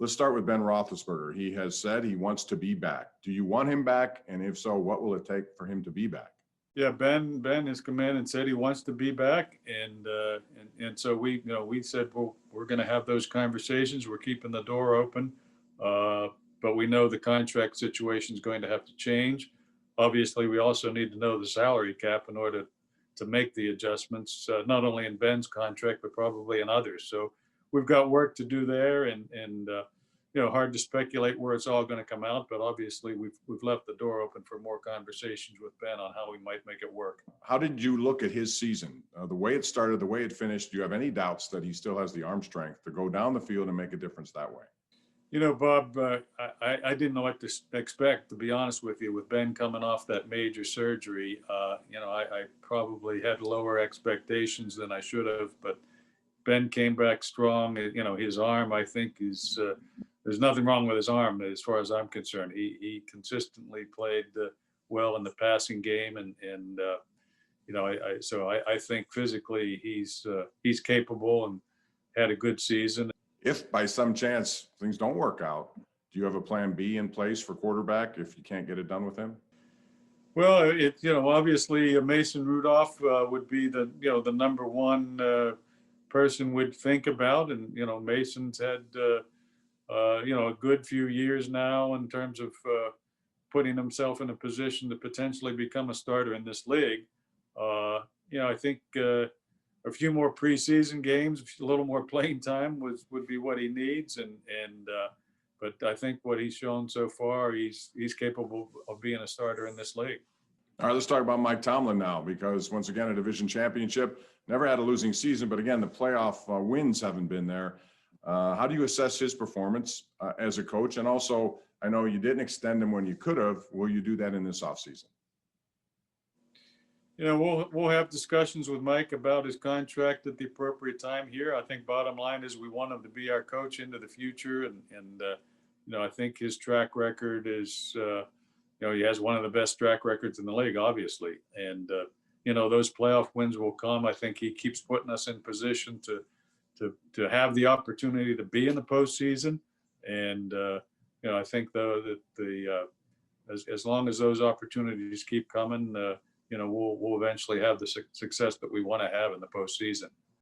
Let's start with Ben Roethlisberger. He has said he wants to be back. Do you want him back? And if so, what will it take for him to be back? Yeah, Ben has come in and said he wants to be back, and so we said, well, we're going to have those conversations. We're keeping the door open, but we know the contract situation is going to have to change. Obviously, we also need to know the salary cap in order to make the adjustments, not only in Ben's contract but probably in others. So we've got work to do there, and hard to speculate where it's all going to come out, but obviously we've left the door open for more conversations with Ben on how we might make it work. How did you look at his season? The way it started, the way it finished, do you have any doubts that he still has the arm strength to go down the field and make a difference that way? Bob, I didn't know what to expect, to be honest with you, with Ben coming off that major surgery. I probably had lower expectations than I should have, but Ben came back strong. His arm, I think, is there's nothing wrong with his arm as far as I'm concerned. He consistently played well in the passing game, so I think physically he's capable and had a good season. If by some chance things don't work out, do you have a plan B in place for quarterback if you can't get it done with him? Well, obviously Mason Rudolph would be the number one person we'd think about, and Mason's had a good few years now in terms of putting himself in a position to potentially become a starter in this league. I think a few more preseason games, a little more playing time would be what he needs, but I think what he's shown so far, he's capable of being a starter in this league. All right, let's talk about Mike Tomlin now, because once again, a division championship, never had a losing season, but again, the playoff wins haven't been there. How do you assess his performance as a coach? And also, I know you didn't extend him when you could have. Will you do that in this offseason? We'll have discussions with Mike about his contract at the appropriate time here. I think bottom line is we want him to be our coach into the future, and I think his track record is he has one of the best track records in the league, obviously, and those playoff wins will come. I think he keeps putting us in position to have the opportunity to be in the postseason, and I think though that as long as those opportunities keep coming, we'll eventually have the success that we want to have in the postseason.